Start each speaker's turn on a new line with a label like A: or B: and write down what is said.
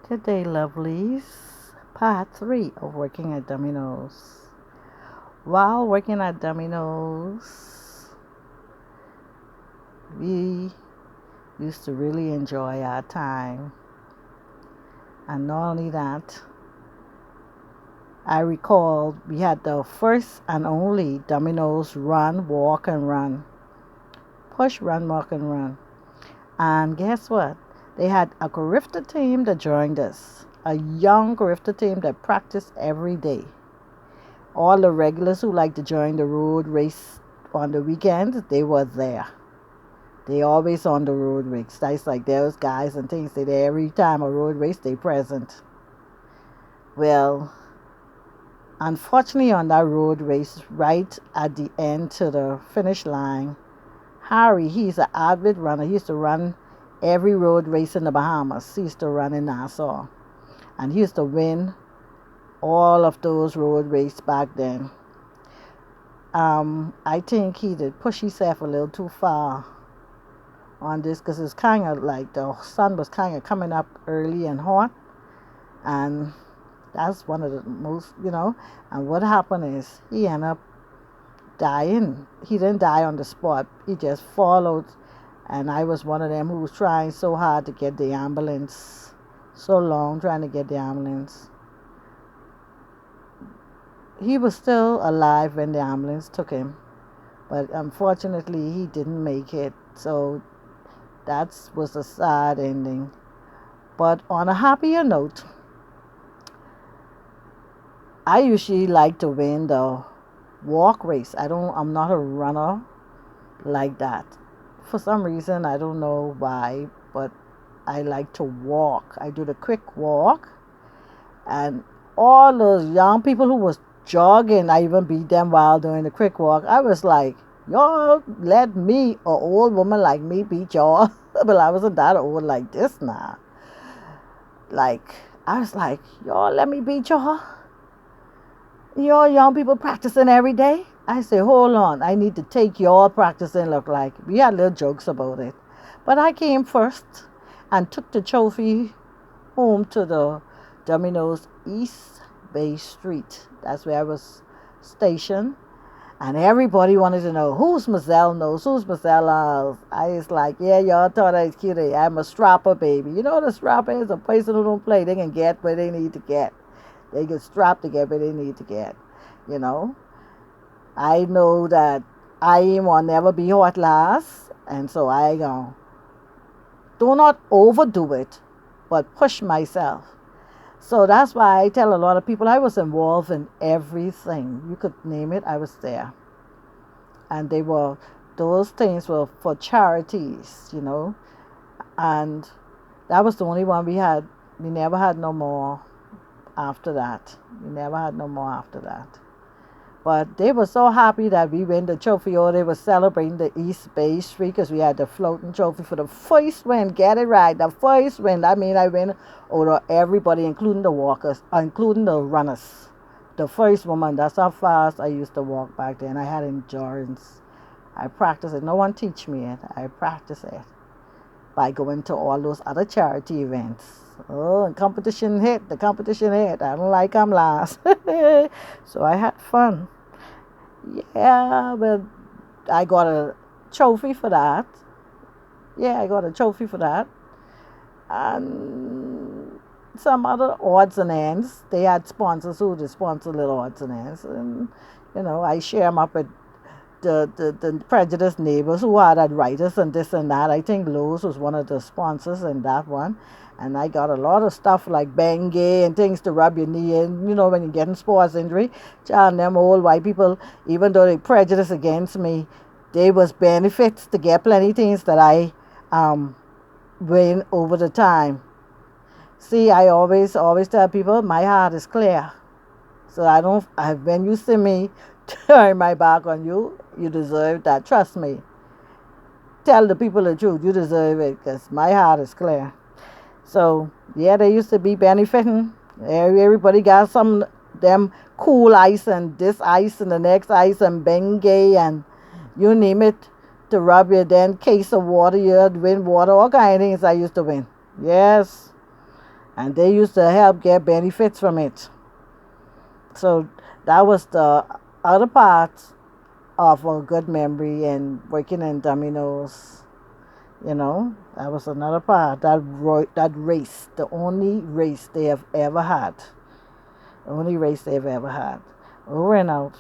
A: Good day, lovelies. Part 3 of working at Domino's. While working at Domino's, we used to really enjoy our time. And not only that, I recall we had the first and only Domino's run, walk, and run. Push, run, walk, and run. And guess what? They had a Garifta team that joined us. A young Garifta team that practiced every day. All the regulars who like to join the road race on the weekends, they were there. They always on the road race. That's like those guys and things. They there every time a road race, they present. Well, unfortunately on that road race, right at the end to the finish line, Harry, he's an avid runner. He used to run every road race in the Bahamas. He used to run in Nassau. And he used to win all of those road races back then. I think he did push himself a little too far on this because it's kind of like the sun was kind of coming up early and hot, and that's one of the most. And what happened is he ended up dying. He didn't die on the spot. He just followed, and I was one of them who was trying so hard to get the ambulance, so long trying to get the ambulance. He was still alive when the ambulance took him, but unfortunately he didn't make it. So that was a sad ending. But on a happier note, I usually like to win the walk race. I'm not a runner like that. For some reason, I don't know why, but I like to walk. I do the quick walk, and all those young people who was jogging, I even beat them while doing the quick walk. I was like, y'all let me, an old woman like me, beat y'all. But I wasn't that old like this now. Like, I was like, y'all let me beat y'all. Y'all young people practicing every day. I say, hold on, I need to take y'all practicing look like. We had little jokes about it. But I came first and took the trophy home to the Domino's East Bay Street. That's where I was stationed. And everybody wanted to know, who's Mazel knows, who's Mazel knows. I was like, yeah, y'all thought I was cute. I'm a strapper, baby. You know what a strapper is? A person who don't play. They can get where they need to get. They get strapped to get where they need to get. You know? I know that I will never be hot last. And so I go, do not overdo it, but push myself. So that's why I tell a lot of people I was involved in everything. You could name it, I was there. And those things were for charities. And that was the only one we had. We never had no more after that. But they were so happy that we win the trophy, or they were celebrating the East Bay Street because we had the floating trophy for the first win. Get it right, the first win. I mean, I win over everybody, including the walkers, including the runners. The first woman, that's how fast I used to walk back then. I had endurance. I practiced it. No one teach me it. I practice it by going to all those other charity events. Oh, and the competition hit. I don't like I'm last. So I had fun. Yeah, but I got a trophy for that. Yeah, I got a trophy for that. And some other odds and ends. They had sponsors who would sponsor little odds and ends. And, I share them up with the prejudiced neighbors who had arthritis and this and that. I think Lowe's was one of the sponsors in that one. And I got a lot of stuff like Bengay and things to rub your knee in, when you're getting sports injury. And them old white people, even though they prejudice against me, they was benefits to get plenty things that I win over the time. See, I always tell people my heart is clear. So when you see me turn my back on you, you deserve that. Trust me. Tell the people the truth. You deserve it because my heart is clear. So, yeah, they used to be benefiting. Everybody got some them cool ice and this ice and the next ice and Bengay and you name it to rub your then case of water. You'd win water, all kind of things I used to win. Yes. and they used to help get benefits from it. So that was the other part of a good memory and working in Domino's. That was another part. That race, the only race they have ever had. The only race they've ever had. Over and out.